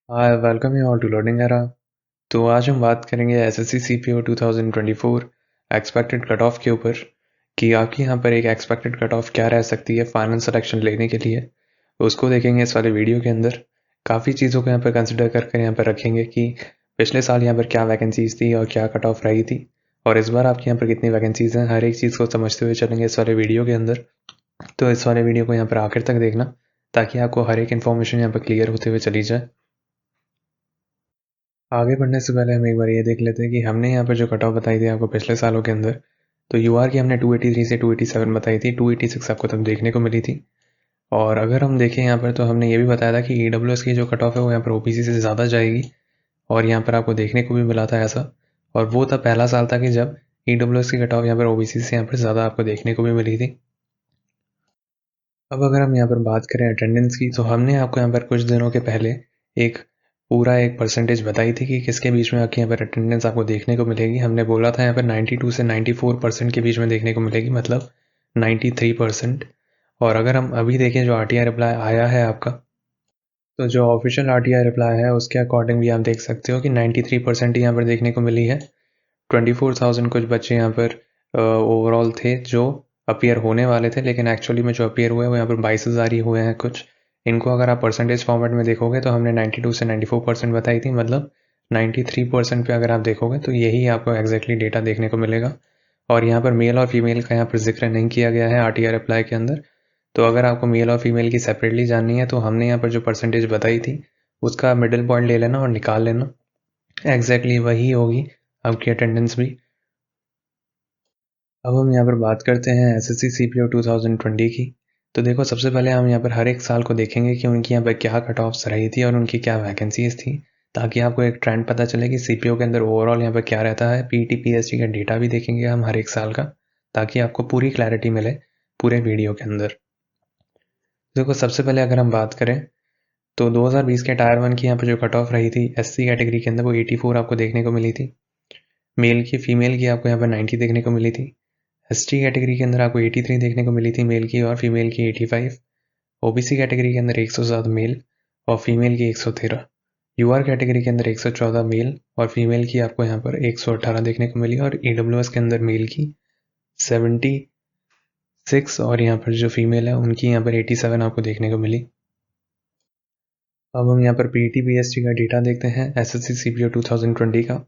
Hi welcome you all to learning era. तो आज हम बात करेंगे SSC CPO 2024 expected cut off के ऊपर कि आपकी यहाँ पर एक एक्सपेक्टेड कट ऑफ क्या रह सकती है फाइनल सिलेक्शन लेने के लिए। उसको देखेंगे इस वाले वीडियो के अंदर। काफ़ी चीज़ों को यहाँ पर कंसिडर करके यहाँ पर रखेंगे कि पिछले साल यहाँ पर क्या वैकेंसीज थी और क्या कट ऑफ रही थी, और इस बार आपके यहाँ पर कितनी वैकेंसीज हैं, हर एक चीज़ को समझते हुए चलेंगे इस वाले वीडियो के अंदर। तो इस वाले वीडियो को यहाँ पर आखिर तक देखना ताकि आपको हर एक इन्फॉर्मेशन यहाँ पर क्लियर होते हुए चली जाए। आगे बढ़ने से पहले हम एक बार ये देख लेते हैं कि हमने यहाँ पर जो कट ऑफ बताई थी आपको पिछले सालों के अंदर, तो यूआर की हमने 283 से 287 बताई थी, 286 आपको तब देखने को मिली थी। और अगर हम देखें यहाँ पर तो हमने ये भी बताया था कि ईडब्ल्यूएस की जो कट ऑफ है वो यहाँ पर ओबीसी से ज़्यादा जाएगी, और यहाँ पर आपको देखने को भी मिला था ऐसा। और वो तब पहला साल था कि जब ईडब्ल्यूएस की कट ऑफ यहाँ पर ओबीसी से यहाँ पर ज़्यादा आपको देखने को भी मिली थी। अब अगर हम यहाँ पर बात करें अटेंडेंस की, तो हमने आपको यहाँ पर कुछ दिनों के पहले एक पूरा एक परसेंटेज बताई थी कि किसके बीच में आपकी यहाँ पर अटेंडेंस आपको देखने को मिलेगी। हमने बोला था यहाँ पर 92 से 94% के बीच में देखने को मिलेगी, मतलब 93%। और अगर हम अभी देखें जो आरटीआई रिप्लाई आया है आपका, तो जो ऑफिशियल आरटीआई रिप्लाई है उसके अकॉर्डिंग भी आप देख सकते हो कि 93% यहाँ पर देखने को मिली है। 24,000 कुछ बच्चे यहाँ पर ओवरऑल थे जो अपीयर होने वाले थे, लेकिन एक्चुअली में जो अपीयर हुए वो यहाँ पर 22,000 ही हुए हैं कुछ। इनको अगर आप परसेंटेज फॉर्मेट में देखोगे तो हमने 92 से 94% बताई थी, मतलब 93% पे अगर आप देखोगे तो यही आपको एग्जैक्टली डेटा देखने को मिलेगा। और यहाँ पर मेल और फीमेल का यहाँ पर जिक्र नहीं किया गया है आरटीआर अप्लाई के अंदर। तो अगर आपको मेल और फीमेल की सेपरेटली जाननी है तो हमने यहाँ पर जो परसेंटेज बताई थी उसका मिडिल पॉइंट ले लेना और निकाल लेना, एग्जैक्टली वही होगी आपकी अटेंडेंस भी। अब हम यहाँ पर बात करते हैं एसएससी सीपीओ 2020 की। तो देखो, सबसे पहले हम यहाँ पर हर एक साल को देखेंगे कि उनकी यहाँ पर क्या कट ऑफ्स रही थी और उनकी क्या वैकेंसीज थी, ताकि आपको एक ट्रेंड पता चले कि सीपीओ के अंदर ओवरऑल यहाँ पर क्या रहता है। पीटी पीएसटी का डेटा भी देखेंगे हम हर एक साल का, ताकि आपको पूरी क्लैरिटी मिले पूरे वीडियो के अंदर। देखो, सबसे पहले अगर हम बात करें तो 2020 के टायर 1 की यहाँ पर जो कट ऑफ रही थी एससी कैटेगरी के अंदर वो 84 आपको देखने को मिली थी। मेल की फीमेल की आपको यहाँ पर 90 देखने को मिली थी। एसटी कैटेगरी के अंदर आपको 83 देखने को मिली थी मेल की, और फीमेल की 85। ओबीसी कैटेगरी के अंदर 107 मेल और फीमेल की 113। यूआर कैटेगरी के अंदर 114 मेल और फीमेल की आपको यहाँ पर 118 देखने को मिली, और ईडब्ल्यूएस के अंदर मेल की 76 और यहाँ पर जो फीमेल है उनकी यहाँ पर 87 आपको देखने को मिली। अब हम यहाँ पर पीटी पीएसटी का डेटा देखते हैं एसएससी सीपीओ 2020 का।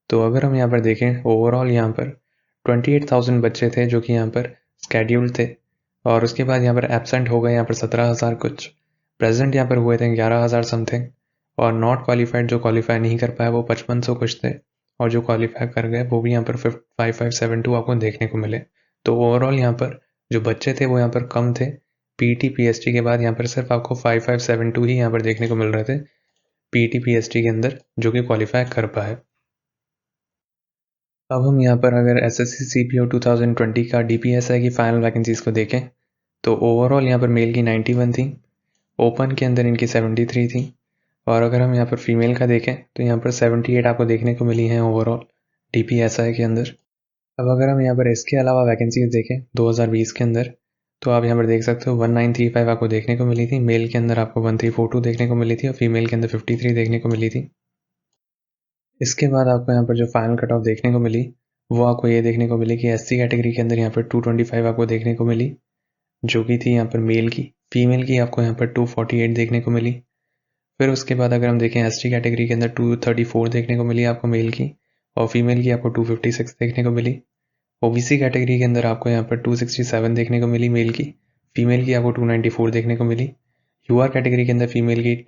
तो अगर हम यहाँ पर देखें ओवरऑल यहाँ पर 28,000 बच्चे थे जो कि यहाँ पर स्केड्यूल्ड थे, और उसके बाद यहाँ पर एब्सेंट हो गए यहाँ पर 17,000 कुछ। प्रेजेंट यहाँ पर हुए थे 11,000 समथिंग, और नॉट क्वालिफाइड जो क्वालिफाई नहीं कर पाए वो 5500 कुछ थे, और जो क्वालिफाई कर गए वो भी यहाँ पर 5572 आपको देखने को मिले। तो ओवरऑल यहाँ पर जो बच्चे थे वो यहाँ पर कम थे। पीटी पीएसटी के बाद यहाँ पर सिर्फ आपको 5572 ही यहाँ पर देखने को मिल रहे थे पीटी पीएसटी के अंदर जो कि क्वालिफाई कर पाए। अब हम यहाँ पर अगर एसएससी सीपीओ 2020 का डीपीएसआई की फाइनल वैकेंसीज को देखें, तो ओवरऑल यहाँ पर मेल की 91 थी, ओपन के अंदर इनकी 73 थी, और अगर हम यहाँ पर फीमेल का देखें तो यहाँ पर 78 आपको देखने को मिली हैं ओवरऑल डीपीएसआई के अंदर। अब अगर हम यहाँ पर इसके अलावा वैकेंसीज देखें 2020 के अंदर, तो आप यहाँ पर देख सकते हो 1935 आपको देखने को मिली थी, मेल के अंदर आपको 1342 देखने को मिली थी, और फीमेल के अंदर 53 देखने को मिली थी। इसके बाद आपको यहाँ पर जो फाइनल कट ऑफ देखने को मिली वो आपको ये देखने को मिली कि एससी कैटेगरी के अंदर यहाँ पर 225 आपको देखने को मिली, जो कि थी यहाँ पर मेल की। फीमेल की आपको यहाँ पर 248 देखने को मिली। फिर उसके बाद अगर हम देखें एसटी कैटेगरी के अंदर 234 देखने को मिली आपको मेल की, और फीमेल की आपको 256 देखने को मिली। ओबीसी कैटेगरी के अंदर आपको यहाँ पर 267 देखने को मिली मेल की, फीमेल की आपको 294 देखने को मिली। यूआर कैटेगरी के अंदर फीमेल की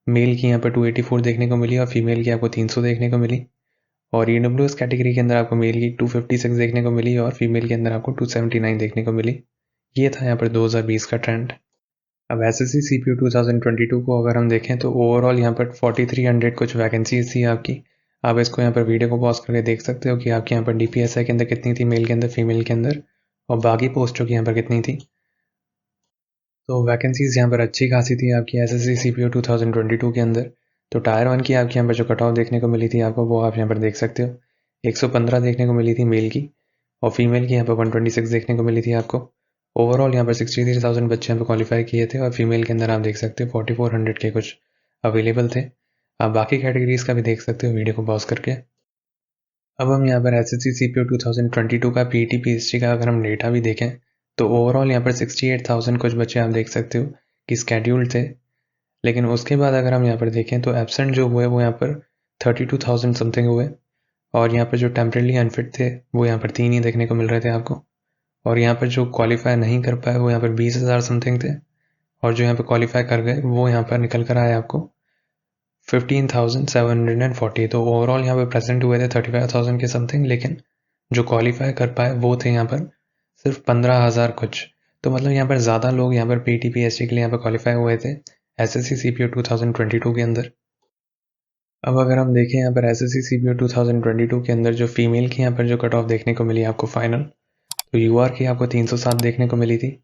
मेल की यहाँ पर 284 देखने को मिली, और फीमेल की आपको 300 देखने को मिली। और ईडब्ल्यूएस कैटेगरी के अंदर आपको मेल की 256 देखने को मिली, और फीमेल के अंदर आपको 279 देखने को मिली। ये था यहाँ पर 2020 का ट्रेंड। अब एसएससी सीपीयू 2022 को अगर हम देखें तो ओवरऑल यहाँ पर 4300 कुछ वैकेंसीज थी आपकी। आप इसको यहाँ पर वीडियो को पॉज करके देख सकते हो कि आपके यहाँ पर डीपीएसआई के अंदर कितनी थी मेल के अंदर, फीमेल के अंदर, और बाकी पोस्टों की यहाँ पर कितनी थी। तो वैकेंसीज यहाँ पर अच्छी खासी थी आपकी एसएससी सीपीयू 2022 के अंदर। तो टायर 1 की आपके यहाँ पर जो कट ऑफ देखने को मिली थी आपको, वो आप यहाँ पर देख सकते हो 115 देखने को मिली थी मेल की, और फीमेल की यहाँ पर 126 देखने को मिली थी आपको। ओवरऑल यहाँ पर 63,000 बच्चे यहाँ पर क्वालिफाई किए थे, और फीमेल के अंदर आप देख सकते हो 4400 के कुछ अवेलेबल थे। आप बाकी कैटेगरीज का भी देख सकते हो वीडियो को पॉज करके। अब हम यहाँ पर SSC CPO 2022 का PET PhD का अगर हम डेटा भी देखें तो ओवरऑल यहाँ पर 68,000 कुछ बच्चे आप देख सकते हो कि स्केड्यूल्ड थे। लेकिन उसके बाद अगर हम यहाँ पर देखें तो एब्सेंट जो हुए वो यहाँ पर 32,000 समथिंग हुए, और यहाँ पर जो टेम्परेली अनफिट थे वो यहाँ पर 3 ही देखने को मिल रहे थे आपको। और यहाँ पर जो क्वालिफाई नहीं कर पाए वो यहाँ पर 20,000 समथिंग थे, और जो यहाँ पर क्वालिफाई कर गए वो यहाँ पर निकल कर आए आपको 15,740। तो ओवरऑल यहाँ पर प्रेजेंट हुए थे 35,000 के समथिंग, लेकिन जो क्वालिफाई कर पाए वो थे यहाँ पर सिर्फ 15,000 कुछ। तो मतलब यहाँ पर ज़्यादा लोग यहाँ पर PET PhD के लिए यहाँ पर क्वालिफाई हुए थे SSC CPO 2022 के अंदर। अब अगर हम देखें यहाँ पर SSC CPO 2022 के अंदर जो फीमेल की यहाँ पर जो कट ऑफ देखने को मिली आपको फाइनल, तो UR की आपको 307 देखने को मिली थी।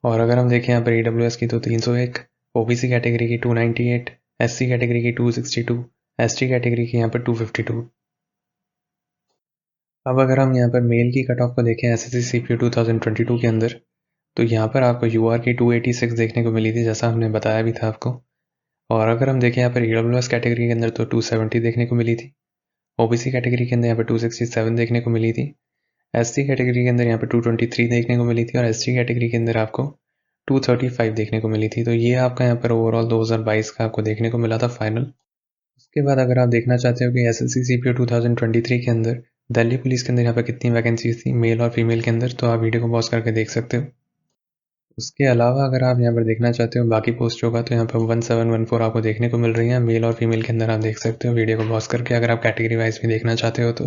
और अगर हम देखें यहाँ पर EWS की तो 301, OBC कैटेगरी की 298, SC कैटेगरी की 262, ST कैटेगरी की यहाँ पर 252। अब अगर हम यहाँ पर मेल की कट ऑफ को देखें SSC CPO 2022 के अंदर, तो यहाँ पर आपको UR की 286 देखने को मिली थी, जैसा हमने बताया भी था आपको। और अगर हम देखें यहाँ पर EWS कैटेगरी के अंदर तो 270 देखने को मिली थी, OBC कैटेगरी के अंदर यहाँ पर 267 देखने को मिली थी, SC कैटेगरी के अंदर यहाँ पर 223 देखने को मिली थी, और ST कैटेगरी के अंदर आपको 235 देखने को मिली थी। तो ये आपका यहाँ पर ओवरऑल 2022 का आपको देखने को मिला था फाइनल। उसके बाद अगर आप देखना चाहते हो कि SSC CPO 2023 के अंदर दिल्ली पुलिस के अंदर यहाँ पर कितनी वैकेंसीज थी मेल और फीमेल के अंदर, तो आप वीडियो को पॉज करके देख सकते हो। उसके अलावा अगर आप यहाँ पर देखना चाहते हो बाकी पोस्टों का, तो यहाँ पर 1714 आपको देखने को मिल रही है मेल और फीमेल के अंदर, आप देख सकते हो वीडियो को पॉज करके अगर आप कैटेगरी वाइज भी देखना चाहते हो तो।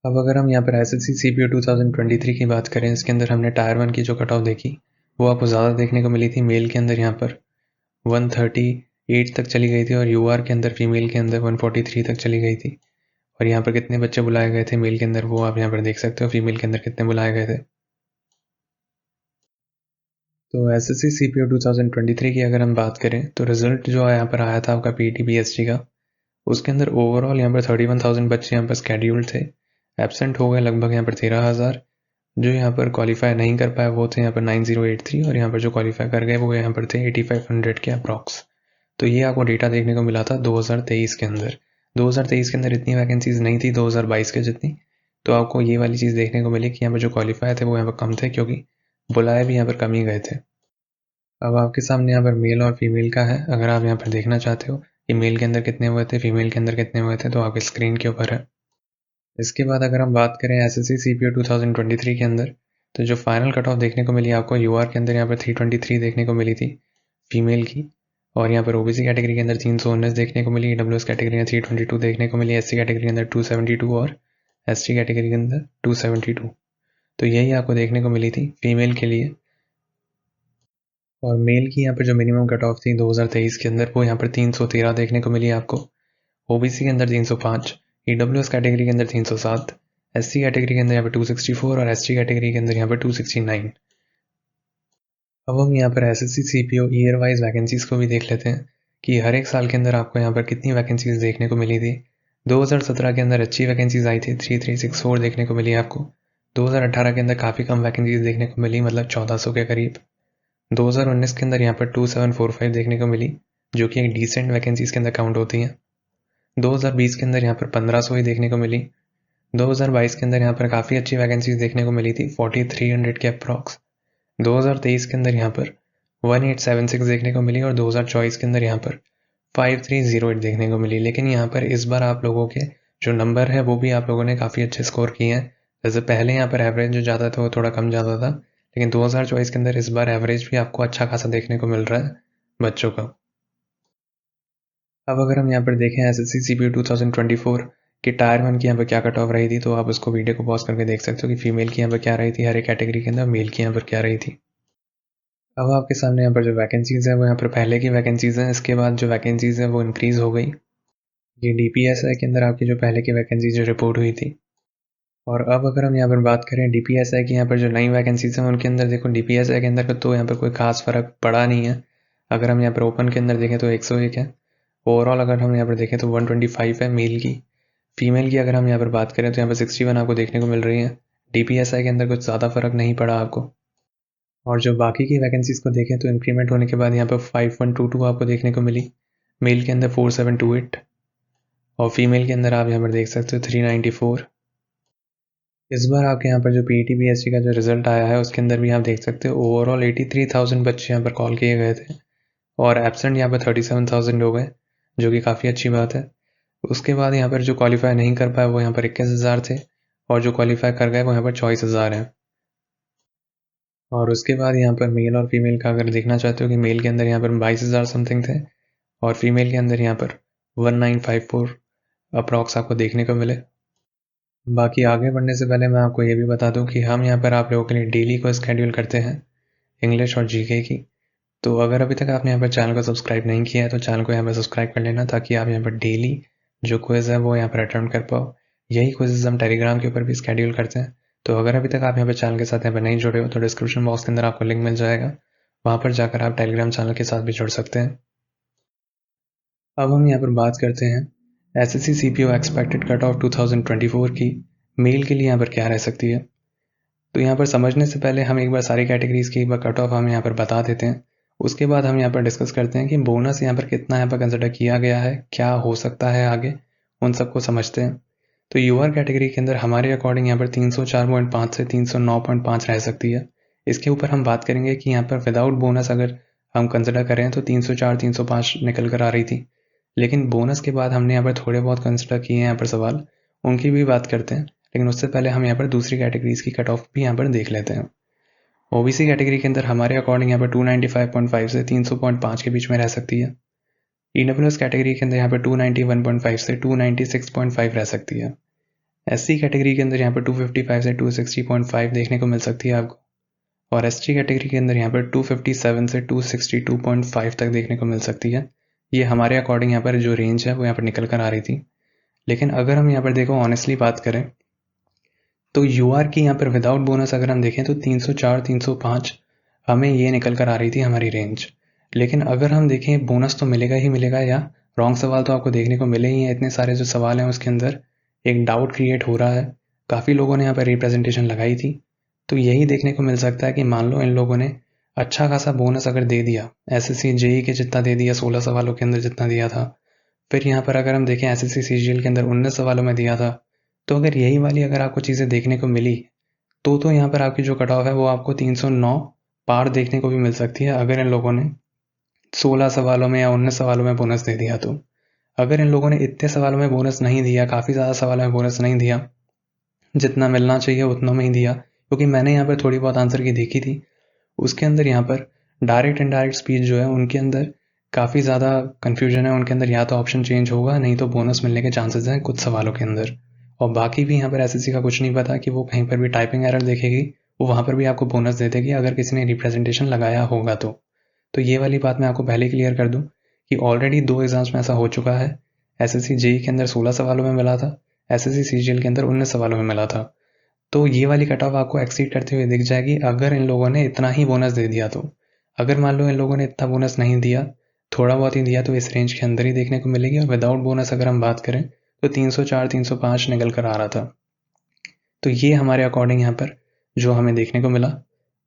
अब अगर हम यहाँ पर SSC CPO 2023 की बात करें, इसके अंदर हमने टायर 1 की जो कट ऑफ देखी वो आपको ज़्यादा देखने को मिली थी। मेल के अंदर यहाँ पर 138 तक चली गई थी, और UR के अंदर फीमेल के अंदर 143 तक चली गई थी। और यहाँ पर कितने बच्चे बुलाए गए थे मेल के अंदर वो आप यहाँ पर देख सकते हो, फीमेल के अंदर कितने बुलाए गए थे। तो SSC CPO 2023 की अगर हम बात करें तो रिजल्ट जो यहाँ पर आया था आपका PET PhD का, उसके अंदर ओवरऑल यहाँ पर 31,000 बच्चे यहाँ पर स्केड्यूल्ड थे। एब्सेंट हो गए लगभग यहाँ पर 13,000। जो यहाँ पर क्वालिफाई नहीं कर पाए वो थे यहाँ पर 9083, और यहाँ पर जो क्वालिफाई कर गए वो यहाँ पर थे 8500 के अप्रॉक्स। तो ये आपको डेटा देखने को मिला था 2023 के अंदर। 2023 के अंदर इतनी वैकेंसीज नहीं थी 2022 के जितनी, तो आपको ये वाली चीज़ देखने को मिली कि यहाँ पर जो क्वालिफाई थे वो यहाँ पर कम थे, क्योंकि बुलाए भी यहाँ पर कम ही गए थे। अब आपके सामने यहाँ पर मेल और फीमेल का है। अगर आप यहाँ पर देखना चाहते हो कि मेल के अंदर कितने हुए थे फीमेल के अंदर कितने हुए थे, तो आपके स्क्रीन के ऊपर है। इसके बाद अगर हम बात करें SSC CPO 2023 के अंदर, तो जो फाइनल कट ऑफ देखने को मिली आपको UR के अंदर यहाँ पर 323 देखने को मिली थी फीमेल की, और यहाँ पर OBC कैटेगरी के अंदर 319 देखने को मिली, EWS कैटेगरी में 322 देखने को मिली, SC कैटेगरी के अंदर 272 और ST कैटेगरी के अंदर 272। तो यही आपको देखने को मिली थी फीमेल के लिए। और मेल की यहाँ पर जो मिनिमम कट ऑफ थी 2023 के अंदर वो यहाँ पर 313 देखने को मिली आपको, OBC के अंदर 305, EWS कैटेगरी के अंदर 307, SC कैटेगरी के अंदर यहाँ पर 264 और ST कैटेगरी के अंदर यहाँ पर 269। अब हम यहाँ पर SSC CPO year wise vacancies को भी देख लेते हैं कि हर एक साल के अंदर आपको यहाँ पर कितनी वैकेंसीज देखने को मिली थी। 2017 के अंदर अच्छी वैकेंसीज आई थी 3364 देखने को मिली आपको। 2018 के अंदर काफ़ी कम वैकेंसीज देखने को मिली, मतलब 1400 के करीब। 2019 के अंदर यहाँ पर 2745 देखने को मिली, जो कि एक डिसेंट वैकेंसीज के अंदर काउंट होती हैं। 2020 के अंदर यहाँ पर 1500 ही देखने को मिली। 2022 के अंदर यहाँ पर काफ़ी अच्छी वैकेंसीज देखने को मिली थी 4300 के अप्रॉक्स। 2023 के अंदर यहाँ पर 1876 देखने को मिली, और 2024 के अंदर यहाँ पर 5308 देखने को मिली। लेकिन यहाँ पर इस बार आप लोगों के जो नंबर है वो भी आप लोगों ने काफ़ी अच्छे स्कोर किए हैं। जैसे पहले यहाँ पर एवरेज जो ज़्यादा था वो थोड़ा कम ज़्यादा था, लेकिन 2024 के अंदर इस बार एवरेज भी आपको अच्छा खासा देखने को मिल रहा है बच्चों का। अब अगर हम यहाँ पर देखें SSC CPO 2024 कि टायर 1 की यहाँ पर क्या कट ऑफ रही थी, तो आप उसको वीडियो को पॉज करके देख सकते हो कि फीमेल की यहाँ पर क्या रही थी हर एक कैटेगरी के अंदर, मेल की यहाँ पर क्या रही थी। अब आपके सामने यहाँ पर जो वैकेंसीज है वो यहाँ पर पहले की वैकेंसीज हैं, इसके बाद जो वैकेंसीज है वो इंक्रीज हो गई। ये DPSI के अंदर आपकी जो पहले की वैकेंसी जो रिपोर्ट हुई थी। और अब अगर हम यहाँ पर बात करें DPSI की यहाँ पर जो नई वैकेंसीज हैं उनके अंदर, देखो DPSI के अंदर तो यहाँ पर कोई खास फर्क पड़ा नहीं है। अगर हम यहाँ पर ओपन के अंदर देखें तो 101 है। ओवरऑल अगर हम यहाँ पर देखें तो 125 है मेल की। फीमेल की अगर हम यहाँ पर बात करें तो यहाँ पर 61 आपको देखने को मिल रही है। DPSI के अंदर कुछ ज़्यादा फर्क नहीं पड़ा आपको। और जो बाकी की वैकेंसीज को देखें तो इंक्रीमेंट होने के बाद यहाँ पर 5122 आपको देखने को मिली। मेल के अंदर 4728 और फीमेल के अंदर आप यहाँ पर देख सकते हो 394। इस बार आपके यहाँ पर जो पीईटी बीएससी का जो रिजल्ट आया है उसके अंदर भी आप देख सकते हो ओवरऑल 83,000 बच्चे यहाँ पर कॉल किए गए थे और एब्सेंट यहाँ पर 37,000 हो गए, जो कि काफ़ी अच्छी बात है। उसके बाद यहाँ पर जो क्वालिफाई नहीं कर पाए वो यहाँ पर 21,000 थे और जो क्वालिफाई कर गए वो यहाँ पर 24,000 हैं। और उसके बाद यहाँ पर मेल और फीमेल का अगर देखना चाहते हो कि मेल के अंदर यहाँ पर 22,000 समथिंग थे और फीमेल के अंदर यहाँ पर 1954 अप्रॉक्स आपको देखने को मिले। बाकी आगे बढ़ने से पहले मैं आपको ये भी बता दूं कि हम यहाँ पर आप लोगों के लिए डेली को स्केड्यूल करते हैं इंग्लिश और जीके की। तो अगर अभी तक आपने यहाँ पर चैनल को सब्सक्राइब नहीं किया है तो चैनल को यहाँ पर सब्सक्राइब कर लेना, ताकि आप यहाँ पर डेली जो क्विज़ है वो यहाँ पर अटेम्प्ट कर पाओ। यही क्विज़ हम टेलीग्राम के ऊपर भी स्केड्यूल करते हैं। तो अगर अभी तक आप यहाँ पर चैनल के साथ यहाँ पर नहीं जुड़े हो तो डिस्क्रिप्शन बॉक्स के अंदर आपको लिंक मिल जाएगा, वहाँ पर जाकर आप टेलीग्राम चैनल के साथ भी जुड़ सकते हैं। अब हम यहाँ पर बात करते हैं SSC CPO expected cut of 2024 की मेल के लिए यहाँ पर क्या रह सकती है। तो यहाँ पर समझने से पहले हम एक बार सारी कैटेगरीज की एक बार कट ऑफ हम यहाँ पर बता देते हैं। उसके बाद हम यहाँ पर डिस्कस करते हैं कि बोनस यहाँ पर कितना यहाँ पर कंसिडर किया गया है, क्या हो सकता है आगे, उन सबको समझते हैं। तो यूआर कैटेगरी के अंदर हमारे अकॉर्डिंग यहाँ पर 304.5 से 309.5 रह सकती है। इसके ऊपर हम बात करेंगे कि यहाँ पर विदाउट बोनस अगर हम कंसिडर करें तो 304 305 निकल कर आ रही थी, लेकिन बोनस के बाद हमने यहाँ पर थोड़े बहुत कंसिडर किए हैं यहाँ पर सवाल, उनकी भी बात करते हैं। लेकिन उससे पहले हम यहाँ पर दूसरी कैटेगरीज की कट ऑफ भी यहाँ पर देख लेते हैं। ओबीसी कैटेगरी के अंदर हमारे अकॉर्डिंग यहाँ पर 295.5 से 300.5 के बीच में रह सकती है। ईडब्ल्यूएस कैटेगरी के अंदर यहाँ पर 291.5 से 296.5 रह सकती है। एससी कैटेगरी के अंदर यहाँ पर 255 से 260.5 देखने को मिल सकती है आपको, और एसटी कैटेगरी के अंदर यहाँ पर 257 से 262.5 तक देखने को मिल सकती है। ये हमारे अकॉर्डिंग यहाँ पर जो रेंज है वो यहाँ पर निकल कर आ रही थी। लेकिन अगर हम यहाँ पर देखो ऑनेस्टली बात करें तो यूआर की यहाँ पर विदाउट बोनस अगर हम देखें तो 304 305 हमें ये निकल कर आ रही थी हमारी रेंज। लेकिन अगर हम देखें बोनस तो मिलेगा ही मिलेगा, या रॉन्ग सवाल तो आपको देखने को मिले ही हैं। इतने सारे जो सवाल हैं उसके अंदर एक डाउट क्रिएट हो रहा है, काफ़ी लोगों ने यहाँ पर रिप्रेजेंटेशन लगाई थी। तो यही देखने को मिल सकता है कि मान लो इन लोगों ने अच्छा खासा बोनस अगर दे दिया, एसएससी जेई के जितना दे दिया 16 सवालों के अंदर जितना दिया था, फिर यहाँ पर अगर हम देखें एसएससी सीजीएल के अंदर 19 सवालों में दिया था, तो अगर यही वाली अगर आपको चीज़ें देखने को मिली तो यहाँ पर आपकी जो कट ऑफ है वो आपको 309 पार देखने को भी मिल सकती है, अगर इन लोगों ने 16 सवालों में या 19 सवालों में बोनस दे दिया। तो अगर इन लोगों ने इतने सवालों में बोनस नहीं दिया, काफ़ी ज़्यादा सवालों में बोनस नहीं दिया, जितना मिलना चाहिए उतना में ही दिया, क्योंकि मैंने यहाँ पर थोड़ी बहुत आंसर की देखी थी, उसके अंदर यहाँ पर डायरेक्ट इनडायरेक्ट स्पीच जो है उनके अंदर काफ़ी ज़्यादा कन्फ्यूजन है। उनके अंदर या तो ऑप्शन चेंज होगा, नहीं तो बोनस मिलने के चांसेस हैं कुछ सवालों के अंदर। और बाकी भी यहाँ पर एसएससी का कुछ नहीं पता कि वो कहीं पर भी टाइपिंग एरर देखेगी, वो वहाँ पर भी आपको बोनस दे देगी अगर किसी ने रिप्रेजेंटेशन लगाया होगा तो ये वाली बात मैं आपको पहले क्लियर कर दूं कि ऑलरेडी 2 एग्जाम्स में ऐसा हो चुका है। एसएससी जेई के अंदर 16 सवालों में मिला था, एसएससी सीजीएल के अंदर 19 सवालों में मिला था। तो ये वाली कट ऑफ आपको एक्सीड करते हुए दिख जाएगी अगर इन लोगों ने इतना ही बोनस दे दिया। तो अगर मान लो इन लोगों ने इतना बोनस नहीं दिया, थोड़ा बहुत ही दिया, तो इस रेंज के अंदर ही देखने को मिलेगी। और विदाउट बोनस अगर हम बात करें तो 304 305 निकल कर आ रहा था। तो ये हमारे अकॉर्डिंग यहाँ पर जो हमें देखने को मिला।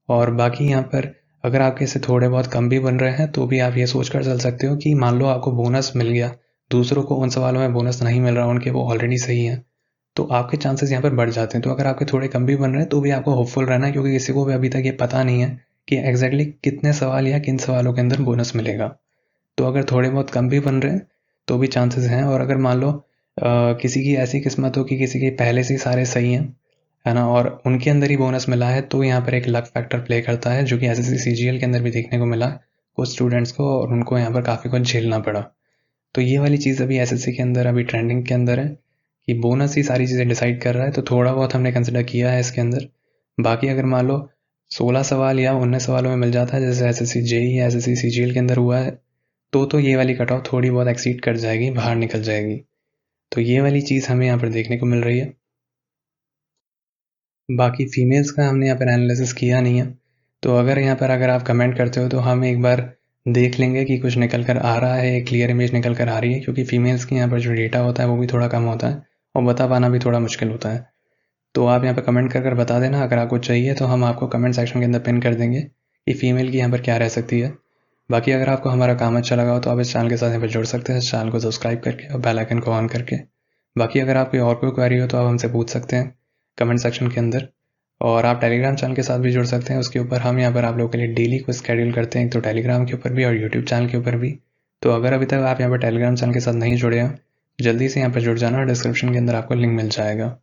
और बाकी यहाँ पर अगर आपके से थोड़े बहुत कम भी बन रहे हैं तो भी आप ये सोच कर चल सकते हो कि मान लो आपको बोनस मिल गया, दूसरों को उन सवालों में बोनस नहीं मिल रहा, उनके वो ऑलरेडी सही हैं, तो आपके चांसेस यहाँ पर बढ़ जाते हैं। तो अगर आपके थोड़े कम भी बन रहे हैं तो भी आपको होपफुल रहना है, क्योंकि किसी को भी अभी तक ये पता नहीं है कि एग्जैक्टली कितने सवाल या किन सवालों के अंदर बोनस मिलेगा। तो अगर थोड़े बहुत कम भी बन रहे हैं तो भी चांसेस हैं। और अगर मान लो किसी की ऐसी किस्मत हो कि किसी के पहले से ही सारे सही हैं, है ना, और उनके अंदर ही बोनस मिला है, तो यहाँ पर एक लक फैक्टर प्ले करता है, जो कि एसएससी सीजीएल के अंदर भी देखने को मिला कुछ स्टूडेंट्स को, और उनको यहाँ पर काफ़ी कुछ झेलना पड़ा। तो ये वाली चीज़ अभी एसएससी के अंदर अभी ट्रेंडिंग के अंदर है कि बोनस ही सारी चीज़ें डिसाइड कर रहा है। तो थोड़ा बहुत हमने कंसिडर किया है इसके अंदर। बाकी अगर मान लो 16 सवाल या 19 सवालों में मिल जाता है, जैसे एसएससी जेई या एसएससी सीजीएल के अंदर हुआ है, तो ये वाली कट ऑफ थोड़ी बहुत एक्सीड कर जाएगी, बाहर निकल जाएगी। तो ये वाली चीज़ हमें यहाँ पर देखने को मिल रही है। बाकी फीमेल्स का हमने यहाँ पर एनालिसिस किया नहीं है, तो अगर यहाँ पर अगर आप कमेंट करते हो तो हम एक बार देख लेंगे कि कुछ निकल कर आ रहा है, एक क्लियर इमेज निकल कर आ रही है, क्योंकि फीमेल्स की यहाँ पर जो डेटा होता है वो भी थोड़ा कम होता है और बता पाना भी थोड़ा मुश्किल होता है। तो आप यहाँ पर कमेंट कर बता देना, अगर आपको चाहिए तो हम आपको कमेंट सेक्शन के अंदर पिन कर देंगे कि फ़ीमेल की यहाँ पर क्या रह सकती है। बाकी अगर आपको हमारा काम अच्छा लगा हो तो आप इस चैनल के साथ यहाँ पर जुड़ सकते हैं, इस चैनल को सब्सक्राइब करके और बेल आइकन को ऑन करके। बाकी अगर आपकी और कोई क्वेरी हो तो आप हमसे पूछ सकते हैं कमेंट सेक्शन के अंदर, और आप टेलीग्राम चैनल के साथ भी जुड़ सकते हैं। उसके ऊपर हम यहाँ पर आप लोगों के लिए डेली को स्केड्यूल करते हैं, तो टेलीग्राम के ऊपर भी और यूट्यूब चैनल के ऊपर भी। तो अगर अभी तक आप यहाँ पर टेलीग्राम चैनल के साथ नहीं जुड़े हैं, जल्दी से यहाँ पर जुड़ जाना और डिस्क्रिप्शन के अंदर आपको लिंक मिल जाएगा।